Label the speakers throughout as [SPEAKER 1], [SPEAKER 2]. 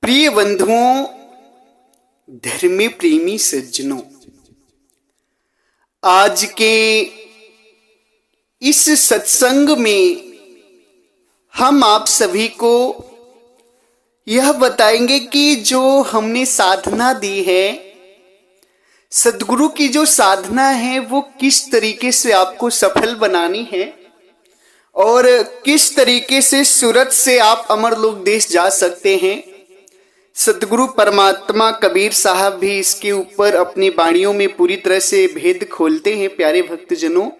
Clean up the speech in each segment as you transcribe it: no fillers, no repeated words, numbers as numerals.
[SPEAKER 1] प्रिय बंधुओं, धर्मी प्रेमी सज्जनों, आज के इस सत्संग में हम आप सभी को यह बताएंगे कि जो हमने साधना दी है, सद्गुरु की जो साधना है वो किस तरीके से आपको सफल बनानी है और किस तरीके से सूरत से आप अमरलोक देश जा सकते हैं। सतगुरु परमात्मा कबीर साहब भी इसके ऊपर अपनी वाणियों में पूरी तरह से भेद खोलते हैं। प्यारे भक्तजनों,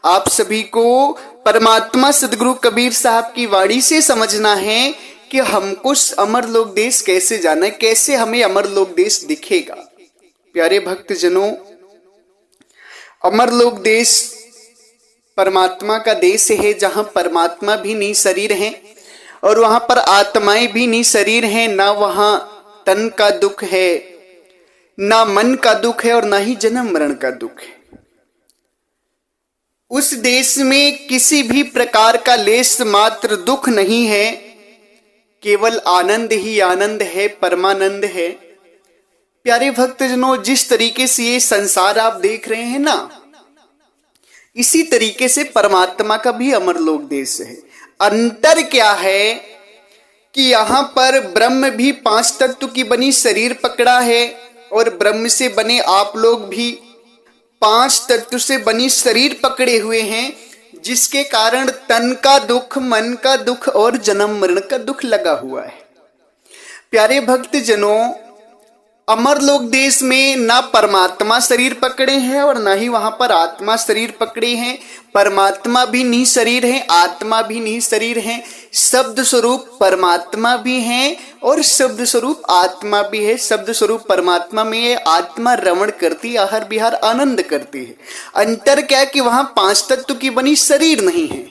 [SPEAKER 1] आप सभी को परमात्मा सतगुरु कबीर साहब की वाणी से समझना है कि हमको अमरलोक देश कैसे जाना है, कैसे हमें अमरलोक देश दिखेगा। प्यारे भक्तजनों, अमरलोक देश परमात्मा का देश है, जहां परमात्मा भी नहीं शरीर है और वहां पर आत्माएं भी नहीं शरीर हैं। ना वहां तन का दुख है, ना मन का दुख है और ना ही जन्म मरण का दुख है। उस देश में किसी भी प्रकार का लेश मात्र दुख नहीं है, केवल आनंद ही आनंद है, परमानंद है। प्यारे भक्तजनों, जिस तरीके से ये संसार आप देख रहे हैं ना, इसी तरीके से परमात्मा का भी अमरलोक देश है। अंतर क्या है कि यहां पर ब्रह्म भी 5 तत्व की बनी शरीर पकड़ा है और ब्रह्म से बने आप लोग भी 5 तत्व से बनी शरीर पकड़े हुए हैं, जिसके कारण तन का दुख, मन का दुख और जन्म मरण का दुख लगा हुआ है। प्यारे भक्तजनों, अमरलोक देश में ना परमात्मा शरीर पकड़े हैं और ना ही वहां पर आत्मा शरीर पकड़े हैं। परमात्मा भी नहीं शरीर है, आत्मा भी नहीं शरीर है। शब्द स्वरूप परमात्मा भी है और शब्द स्वरूप आत्मा भी है। शब्द स्वरूप परमात्मा में आत्मा रमण करती, आहर विहार आनंद करती है। अंतर क्या है कि वहां 5 तत्व की बनी शरीर नहीं है।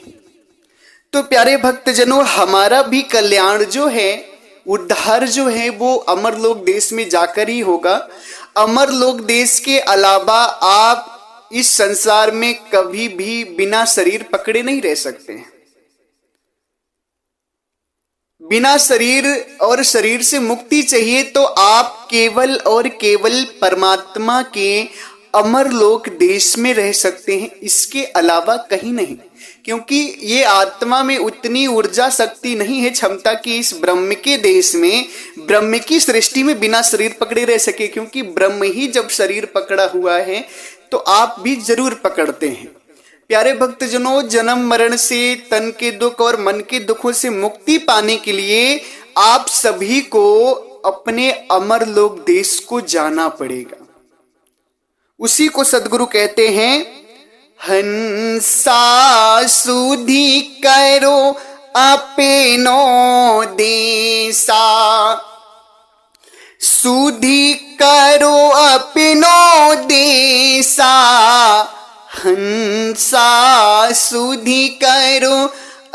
[SPEAKER 1] तो प्यारे भक्तजनों, हमारा भी कल्याण जो है, उद्धार जो है, वो अमरलोक देश में जाकर ही होगा। अमरलोक देश के अलावा आप इस संसार में कभी भी बिना शरीर पकड़े नहीं रह सकते हैं। बिना शरीर और शरीर से मुक्ति चाहिए तो आप केवल और केवल परमात्मा के अमरलोक देश में रह सकते हैं, इसके अलावा कहीं नहीं। क्योंकि ये आत्मा में उतनी ऊर्जा शक्ति नहीं है, क्षमता की इस ब्रह्म के देश में, ब्रह्म की सृष्टि में बिना शरीर पकड़े रह सके। क्योंकि ब्रह्म ही जब शरीर पकड़ा हुआ है तो आप भी जरूर पकड़ते हैं। प्यारे भक्तजनों, जन्म मरण से, तन के दुख और मन के दुखों से मुक्ति पाने के लिए आप सभी को अपने अमरलोक देश को जाना पड़ेगा। उसी को सद्गुरु कहते हैं, हंसा सुधि करो अपनो देसा, सुधि करो अपनो देसा, हंसा सुधि करो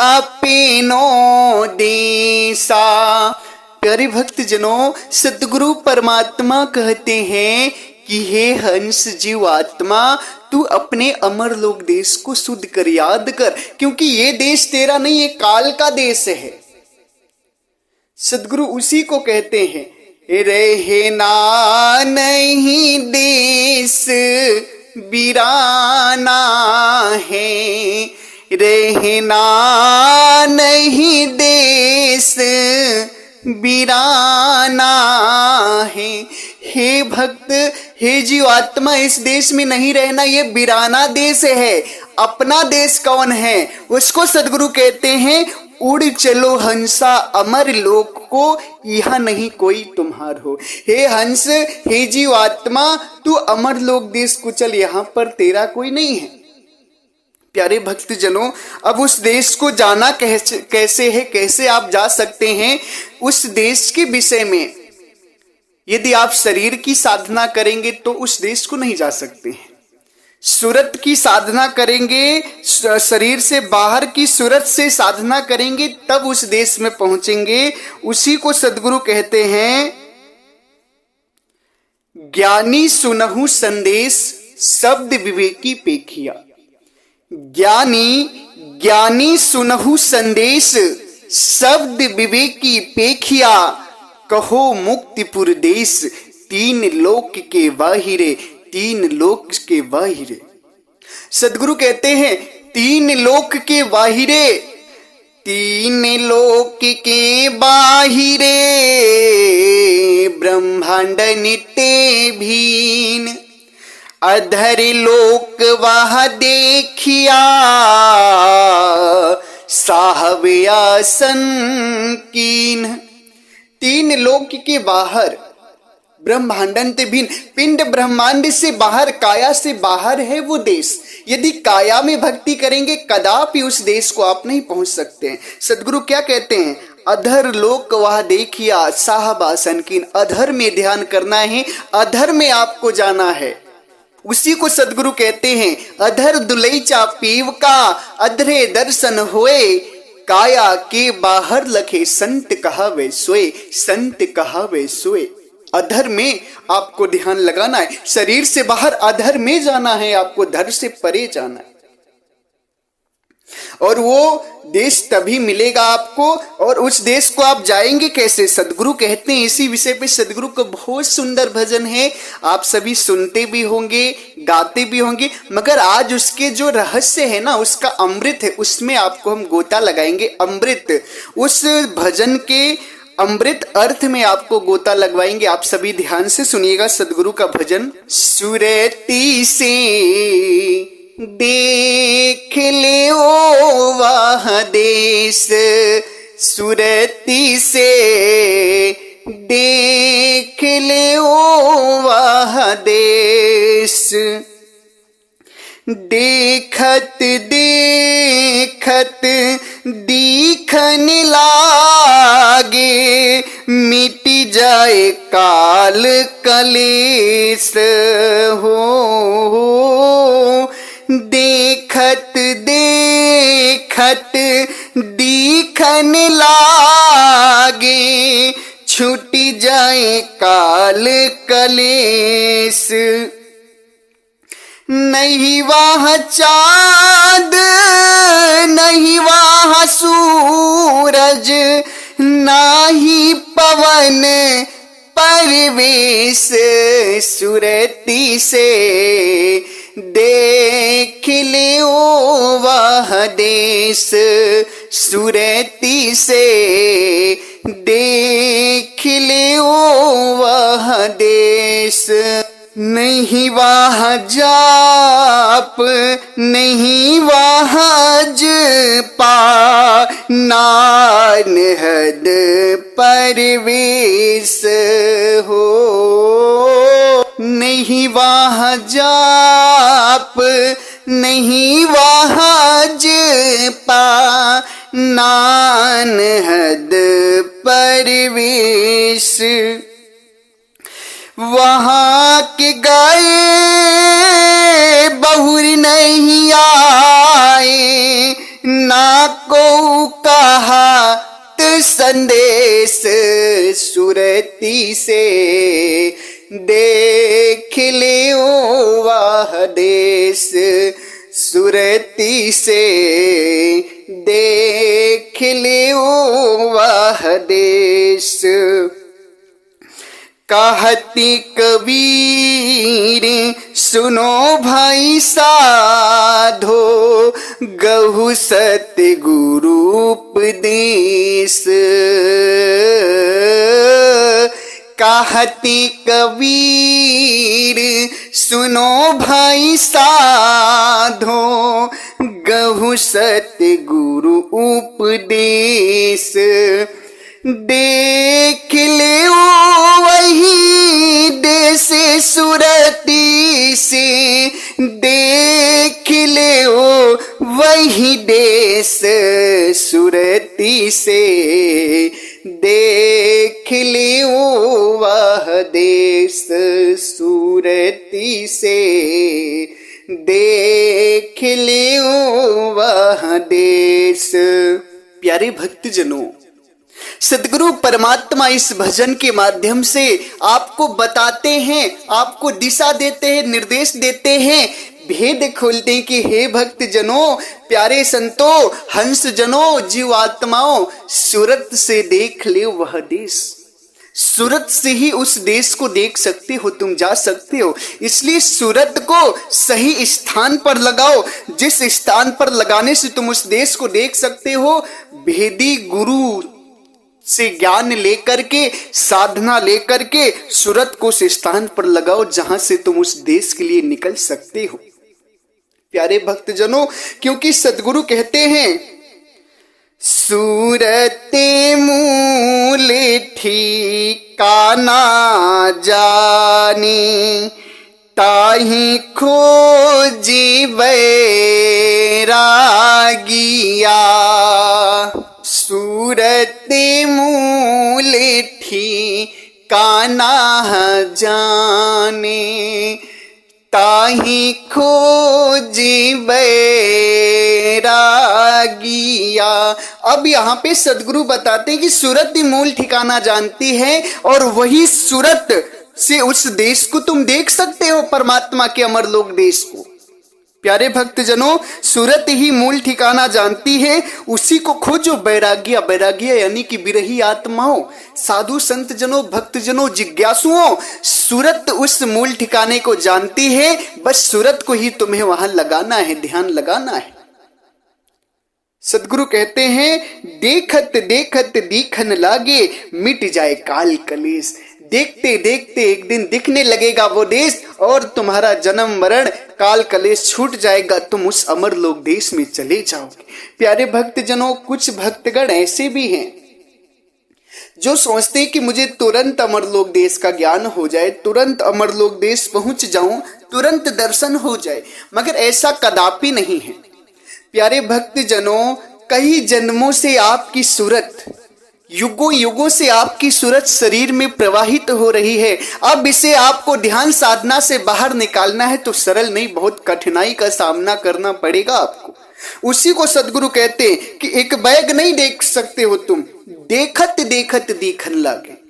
[SPEAKER 1] अपनो देसा। प्यारे भक्तजनों, सतगुरु परमात्मा कहते हैं कि हे हंस जीवात्मा, तू अपने अमरलोक देश को शुद्ध कर, याद कर, क्योंकि ये देश तेरा नहीं, ये काल का देश है। सद्गुरु उसी को कहते हैं, रहना नहीं देश बिराना है, रहना नहीं देश बिराना है। हे भक्त, हे जीवात्मा, इस देश में नहीं रहना, ये बिराना देश है। अपना देश कौन है? उसको सद्गुरु कहते हैं, उड़ चलो हंसा अमर लोक को, यहाँ नहीं कोई तुम्हार हो। हे हंस, हे जीवात्मा, तू अमर लोक देश को चल, यहाँ पर तेरा कोई नहीं है। प्यारे भक्तजनों, अब उस देश को जाना कैसे है, कैसे आप जा सकते हैं उस देश के विषय में। यदि आप शरीर की साधना करेंगे तो उस देश को नहीं जा सकते हैं। सूरत की साधना करेंगे, शरीर से बाहर की सूरत से साधना करेंगे, तब उस देश में पहुंचेंगे। उसी को सद्गुरु कहते हैं, ज्ञानी सुनहु संदेश शब्द विवेकी पेखिया। ज्ञानी सुनहु संदेश शब्द विवेकी पेखिया, कहो मुक्तिपुर देश, तीन लोक के बाहिरे, तीन लोक के बाहिरे। सदगुरु कहते हैं तीन लोक के बाहिरे, तीन लोक के बाहिरे ब्रह्मांड नित्य भीन, अधर लोक वह देखिया साहब आसन कीन। तीन लोक के बाहर ब्रह्मांडंत भिन्न, पिंड ब्रह्मांड से बाहर, काया से बाहर है वो देश। यदि काया में भक्ति करेंगे कदापि उस देश को आप नहीं पहुंच सकते हैं। सदगुरु क्या कहते हैं, अधर लोक वह देखिया साहब आसन कीन। अधर में ध्यान करना है, अधर में आपको जाना है। उसी को सदगुरु कहते हैं अधर दुलैचा पीव का, अधरे दर्शन होए, काया के बाहर लखे संत कहावे सोए, संत कहावे सोए। अधर में आपको ध्यान लगाना है, शरीर से बाहर अधर में जाना है, आपको धर से परे जाना है। और वो देश तभी मिलेगा आपको, और उस देश को आप जाएंगे कैसे। सदगुरु कहते हैं, इसी विषय पे सदगुरु का बहुत सुंदर भजन है, आप सभी सुनते भी होंगे, गाते भी होंगे, मगर आज उसके जो रहस्य है ना, उसका अमृत है, उसमें आपको हम गोता लगाएंगे। अमृत, उस भजन के अमृत अर्थ में आपको गोता लगवाएंगे। आप सभी ध्यान से सुनिएगा सदगुरु का भजन। सुरती से देख ले ओ वह देश, सुरती से देख ले ओ वह देश, देखत देखत दिखन लागे, मिट जाए काल कलेश हो। देखत देखत दिखन लागे, छूट जाए काल कलेश। नहीं वह चाँद नहीं वह सूरज, नाही पवन परवेश, सुरती से देख ले ओ वह देश, सुरती से देख ले ओ वह देश। नहीं वह जाप नहीं वह जपा, नानहद परवेश हो। नहीं वह जाप नहीं वह जपा, नानहद परवेश। वहाँ के गए बहुर नहीं आए, ना को कहा तो संदेश, सुरती से देख ले ओ वह देश, सुरती से देख ले ओ वह देश। कहती कबीर सुनो भाई साधो, गहु सतगुरु उपदेश। कहती कबीर सुनो भाई साधो, गहु सतगुरु उपदेश। देख ले वही देश सुरती से, देख ले वही देश सुरती से, देख ले वह देश सुरती से, देख ले वह देश। प्यारे भक्तजनों, सदगुरु परमात्मा इस भजन के माध्यम से आपको बताते हैं, आपको दिशा देते हैं, निर्देश देते हैं, भेद खोलते हैं कि हे भक्त जनों, प्यारे संतों, हंस जनों, जीव आत्माओं, सूरत से देख ले वह देश। सूरत से ही उस देश को देख सकते हो, तुम जा सकते हो। इसलिए सूरत को सही स्थान पर लगाओ, जिस स्थान पर लगाने से तुम उस देश को देख सकते हो। भेदी गुरु से ज्ञान लेकर के, साधना लेकर के सूरत को उस स्थान पर लगाओ जहां से तुम उस देश के लिए निकल सकते हो। प्यारे भक्तजनों, क्योंकि सदगुरु कहते हैं, सूरत मूल ठिकाना जानी, ताहि खोजी बैरागिया। सूरत मूल ठिकाना जाने, ताहि खोजी बैरागिया। अब यहाँ पे सदगुरु बताते हैं कि सूरत ही मूल ठिकाना जानती है, और वही सूरत से उस देश को तुम देख सकते हो, परमात्मा के अमरलोक देश को। प्यारे भक्तजनों, सूरत ही मूल ठिकाना जानती है, उसी को खोजो। बैरागिया, बैरागिया यानी कि विरही आत्माओं, साधु संत जनों, भक्तजनों, जिज्ञासुओं, सूरत उस मूल ठिकाने को जानती है। बस सूरत को ही तुम्हें वहां लगाना है, ध्यान लगाना है। सदगुरु कहते हैं, देखत देखत दीखन लागे, मिट जाए काल कलेश। देखते देखते एक दिन दिखने लगेगा वो देश, और तुम्हारा जन्म मरण काल कलेश छूट जाएगा, तुम उस अमरलोक देश में चले जाओगे। प्यारे भक्तजनों, कुछ भक्तगण ऐसे भी हैं जो सोचते हैं कि मुझे तुरंत अमरलोक देश का ज्ञान हो जाए, तुरंत अमरलोक देश पहुंच जाऊं, तुरंत दर्शन हो जाए, मगर ऐसा कदापि नहीं है। प्यारे भक्तजनों, कई जन्मों से आपकी सूरत, युगों युगों से आपकी सूरत शरीर में प्रवाहित हो रही है। अब इसे आपको ध्यान साधना से बाहर निकालना है तो सरल नहीं, बहुत कठिनाई का सामना करना पड़ेगा आपको। उसी को सदगुरु कहते हैं कि एक बैग नहीं देख सकते हो तुम, देखत देखत दीखन लागे।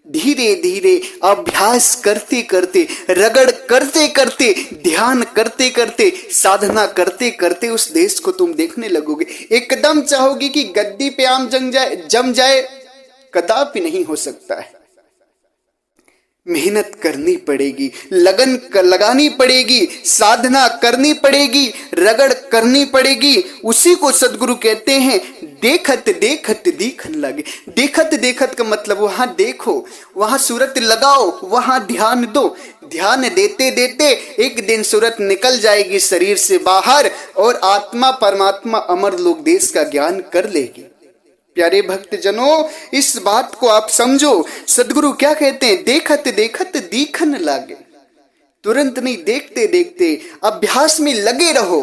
[SPEAKER 1] धीरे धीरे अभ्यास करते करते, रगड़ करते करते, ध्यान करते करते, साधना करते करते उस देश को तुम देखने लगोगे। एकदम चाहोगे कि गद्दी पे आम जम जाए, कदापि नहीं हो सकता है। मेहनत करनी पड़ेगी, लगन लगानी पड़ेगी, साधना करनी पड़ेगी, रगड़ करनी पड़ेगी। उसी को सदगुरु कहते हैं, देखत देखत दीखन लगे। देखत देखत का मतलब वहां देखो, वहां सूरत लगाओ, वहां ध्यान दो। ध्यान देते देते एक दिन सूरत निकल जाएगी शरीर से बाहर, और आत्मा परमात्मा अमरलोक देश का ज्ञान कर लेगी। प्यारे भक्तजनों, इस बात को आप समझो। सदगुरु क्या कहते हैं, देखत देखत दीखन लागे। तुरंत नहीं, देखते देखते अभ्यास में लगे रहो,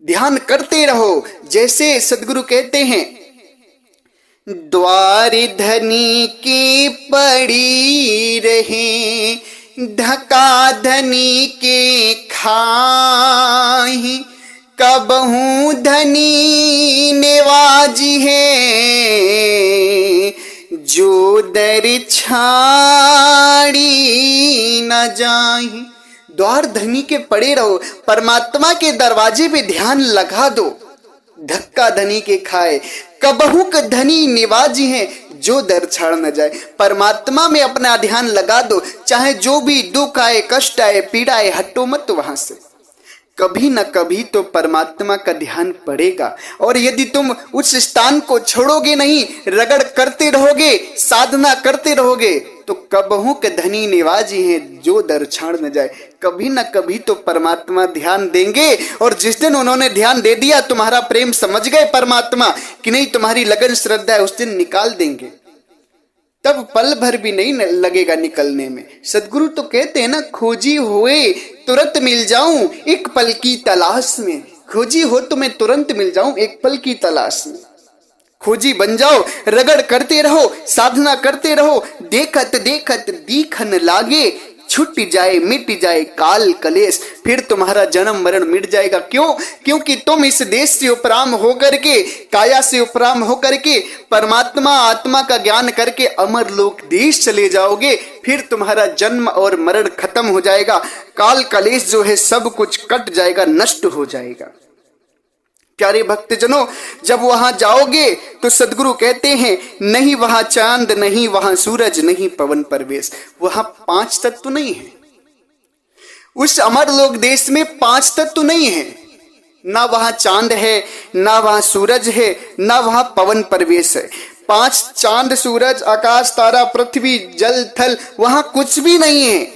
[SPEAKER 1] ध्यान करते रहो। जैसे सदगुरु कहते हैं, द्वार धनी की पड़ी रहे, धका धनी के खाही, कबहू धनी नेवाजी है, जो दर छाड़ी न जाही। द्वार धनी के पड़े रहो, परमात्मा के दरवाजे पे ध्यान लगा दो। धक्का धनी के खाए, कबहू का धनी निवाजी है, जो दर छाड़ न जाए। परमात्मा में अपना ध्यान लगा दो, चाहे जो भी दुख आए, कष्ट आए, पीड़ा आए, हटो मत वहां से। कभी न कभी तो परमात्मा का ध्यान पड़ेगा। और यदि तुम उस स्थान को छोड़ोगे नहीं, रगड़ करते रहोगे, साधना करते रहोगे, तो कबहू के धनी निवाजी हैं, जो दर छाड़ न जाए। कभी न कभी तो परमात्मा ध्यान देंगे, और जिस दिन उन्होंने ध्यान दे दिया, तुम्हारा प्रेम समझ गए परमात्मा कि नहीं, तुम्हारी लगन श्रद्धा है, उस दिन निकाल देंगे। तब पल भर भी नहीं लगेगा निकलने में। सदगुरु तो कहते हैं ना, खोजी हुए तुरंत मिल जाऊं एक पल की तलाश में। खोजी हो तो मैं तुरंत मिल जाऊं एक पल की तलाश में। खोजी बन जाओ, रगड़ करते रहो, साधना करते रहो। देखत देखत दीखन लागे, छूट जाए मिट जाए काल कलेश। फिर तुम्हारा जन्म मरण मिट जाएगा। क्यों? क्योंकि तुम इस देश से उपराम होकर के, काया से उपराम होकर के, परमात्मा आत्मा का ज्ञान करके अमरलोक देश चले जाओगे। फिर तुम्हारा जन्म और मरण खत्म हो जाएगा। काल कलेश जो है सब कुछ कट जाएगा, नष्ट हो जाएगा। प्यारे भक्तजनों, जब वहां जाओगे तो सदगुरु कहते हैं नहीं वहां चांद, नहीं वहां सूरज, नहीं पवन परवेश। वहां 5 तत्व नहीं है। उस अमर लोक देश में 5 तत्व नहीं है। ना वहां चांद है, ना वहां सूरज है, ना वहां पवन परवेश है। 5 चांद, सूरज, आकाश, तारा, पृथ्वी, जल, थल, वहां कुछ भी नहीं है।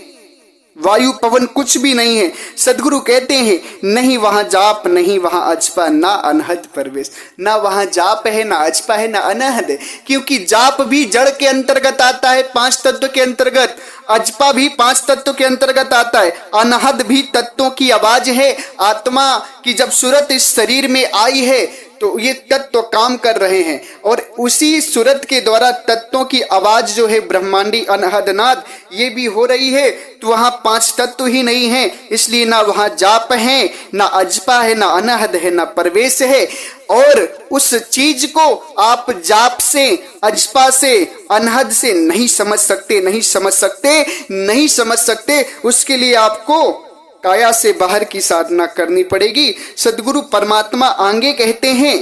[SPEAKER 1] वायु, पवन कुछ भी नहीं है। सदगुरु कहते हैं नहीं वहां जाप, नहीं वहां अजपा, ना अनहद परवेश। ना वहां जाप है, ना अजपा है, ना अनहद है। क्योंकि जाप भी जड़ के अंतर्गत आता है, 5 तत्व के अंतर्गत। अजपा भी 5 तत्व के अंतर्गत आता है। अनहद भी तत्वों की आवाज है। आत्मा की जब सूरत इस शरीर में आई है तो ये तत्व काम कर रहे हैं और उसी सूरत के द्वारा तत्वों की आवाज जो है ब्रह्मांडी अनहदनाद ये भी हो रही है। तो वहां 5 तत्व ही नहीं है, इसलिए ना वहां जाप है, ना अजपा है, ना अनहद है, ना परवेश है। और उस चीज को आप जाप से, अजपा से, अनहद से नहीं समझ सकते, नहीं समझ सकते, नहीं समझ सकते। उसके लिए आपको काया से बाहर की साधना करनी पड़ेगी। सदगुरु परमात्मा आगे कहते हैं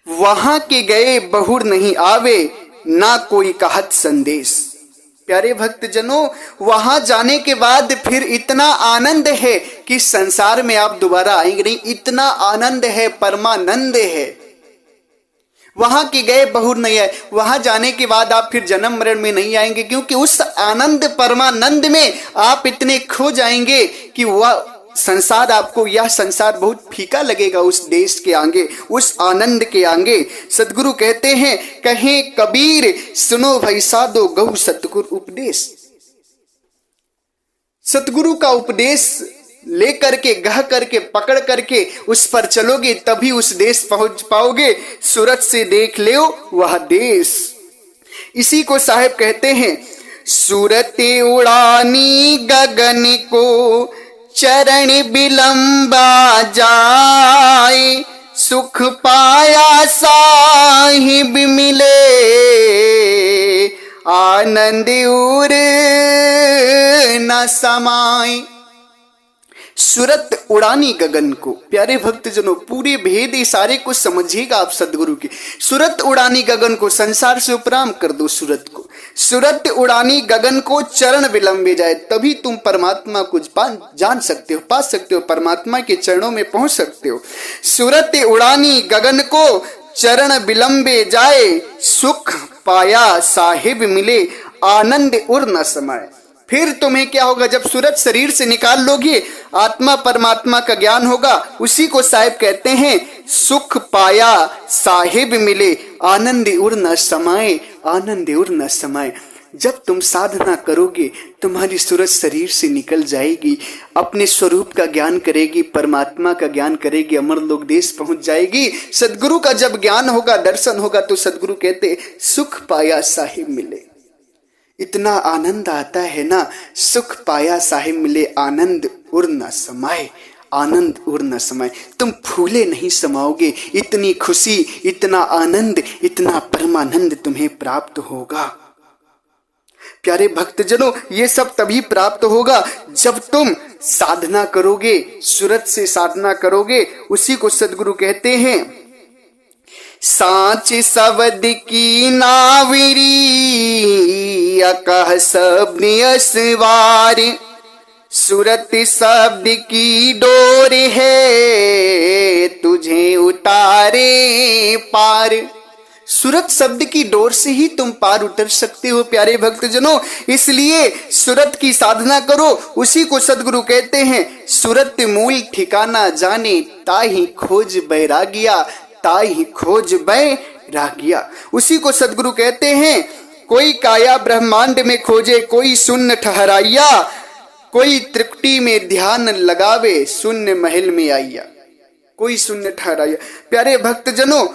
[SPEAKER 1] वहां के गए बहुर नहीं आवे, ना कोई कहत संदेश। प्यारे भक्तजनों, वहां जाने के बाद फिर इतना आनंद है कि संसार में आप दोबारा आएंगे नहीं। इतना आनंद है, परमानंद है। वहां के गए बहुर नहीं है। वहां जाने के बाद आप फिर जन्म मरण में नहीं आएंगे, क्योंकि उस आनंद, परमानंद में आप इतने खो जाएंगे कि वह संसार आपको, यह संसार बहुत फीका लगेगा उस देश के आगे, उस आनंद के आगे। सदगुरु कहते हैं कहें कबीर सुनो भाई साधो गौ सतगुरु उपदेश। सतगुरु का उपदेश लेकर के, गह करके, पकड़ करके उस पर चलोगे तभी उस देश पहुंच पाओगे। सूरत से देख लो वह देश। इसी को साहेब कहते हैं सूरत उड़ानी गगन को चरण बिलंबा जाए, सुख पाया साहिब मिले आनंद उर न समाए। सूरत उड़ानी गगन को, प्यारे भक्तजनों पूरे भेद इशारे को समझिएगा आप सदगुरु के। सूरत उड़ानी गगन को, संसार से उपराम कर दो सूरत को। सूरत उड़ानी गगन को चरण विलंबे जाए, तभी तुम परमात्मा को जान सकते हो, पा सकते हो, परमात्मा के चरणों में पहुंच सकते हो। सूरत उड़ानी गगन को चरण विलंबे जाए, सुख पाया साहिब मिले आनंद उर न समाए। फिर तुम्हें क्या होगा जब सूरत शरीर से निकाल लोगे, आत्मा परमात्मा का ज्ञान होगा। उसी को साहिब कहते हैं सुख पाया साहिब मिले आनंद उर न समाए, आनंद उर न समाए। जब तुम साधना करोगे तुम्हारी सूरत शरीर से निकल जाएगी, अपने स्वरूप का ज्ञान करेगी, परमात्मा का ज्ञान करेगी, अमर लोक देश पहुंच जाएगी। सदगुरु का जब ज्ञान होगा, दर्शन होगा, तो सदगुरु कहते सुख पाया साहिब मिले। इतना आनंद आता है ना, सुख पाया साहिब मिले आनंद उर न समाए, आनंद उर न समाए। तुम फूले नहीं समाओगे, इतनी खुशी, इतना आनंद, इतना परमानंद तुम्हें प्राप्त होगा। प्यारे भक्तजनों, ये सब तभी प्राप्त होगा जब तुम साधना करोगे, सूरत से साधना करोगे। उसी को सदगुरु कहते हैं साच शब्द की नाविरी अकह शब्द असवार, सूरत शब्द की डोर है तुझे उतारे पार। सूरत शब्द की डोर से ही तुम पार उतर सकते हो प्यारे भक्तजनों। इसलिए सूरत की साधना करो। उसी को सदगुरु कहते हैं सूरत मूल ठिकाना जाने, ताहि खोज बैरागिया, ताहि खोज बैरागिया। उसी को सदगुरु कहते हैं कोई काया ब्रह्मांड में खोजे, कोई शून्य ठहराइया, कोई त्रिकुटी में ध्यान लगावे, शून्य महल में आइया। कोई शून्य ठहराइया। प्यारे भक्तजनों,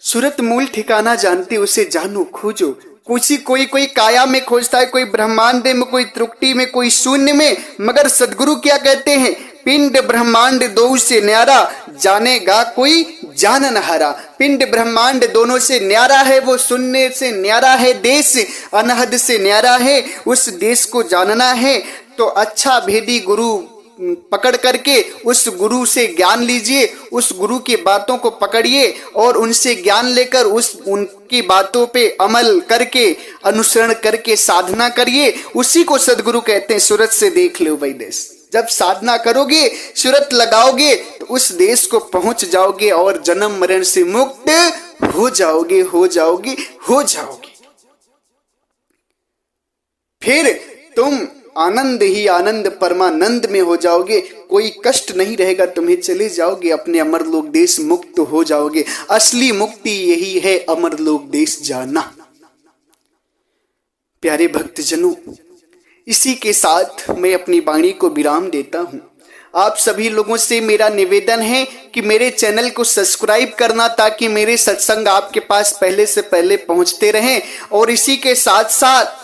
[SPEAKER 1] सूरत मूल ठिकाना जानते, उसे जानो, खोजो। कोई काया में खोजता है, कोई ब्रह्मांड में, कोई त्रुटि में, कोई शून्य में। मगर सदगुरु क्या कहते हैं पिंड ब्रह्मांड दो से न्यारा, जानेगा कोई जान न हारा। पिंड ब्रह्मांड दोनों से न्यारा है, वो शून्य से न्यारा है, देश अनहद से न्यारा है। उस देश को जानना है तो अच्छा भेदी गुरु पकड़ करके उस गुरु से ज्ञान लीजिए, उस गुरु की बातों को पकड़िए और उनसे ज्ञान लेकर उनकी बातों पे अमल करके, अनुसरण करके साधना करिए। उसी को सदगुरु कहते हैं सूरत से देख लो भाई देश। जब साधना करोगे, सूरत लगाओगे तो उस देश को पहुंच जाओगे और जन्म मरण से मुक्त हो जाओगे, हो जाओगे, हो जाओगे। फिर तुम आनंद ही आनंद परमानंद में हो जाओगे, कोई कष्ट नहीं रहेगा तुम्हें, चले जाओगे अपने अमरलोक देश, मुक्त हो जाओगे। असली मुक्ति यही है, अमरलोक देश जाना। प्यारे भक्तजनों, इसी के साथ मैं अपनी वाणी को विराम देता हूं। आप सभी लोगों से मेरा निवेदन है कि मेरे चैनल को सब्सक्राइब करना, ताकि मेरे सत्संग आपके पास पहले से पहले पहुंचते रहें। और इसी के साथ साथ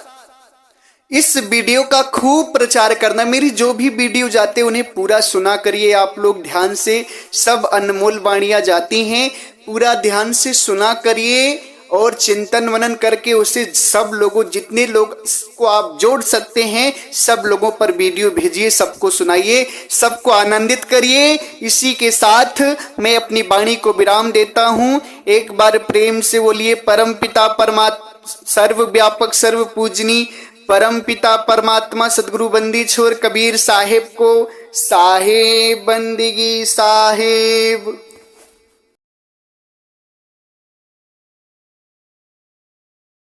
[SPEAKER 1] इस वीडियो का खूब प्रचार करना। मेरी जो भी वीडियो जाते उन्हें पूरा सुना करिए आप लोग ध्यान से। सब अनमोल वाणियां जाती हैं, पूरा ध्यान से सुना करिए और चिंतन मनन करके उसे सब लोगों, जितने लोग को आप जोड़ सकते हैं, सब लोगों पर वीडियो भेजिए, सबको सुनाइए, सबको आनंदित करिए। इसी के साथ मैं अपनी वाणी को विराम देता हूं। एक बार प्रेम से बोलिए, परम पिता परमात्मा सर्वव्यापक सर्व पूजनी परम पिता परमात्मा सदगुरु बंदी छोर कबीर साहेब को साहेब बंदगी साहेब।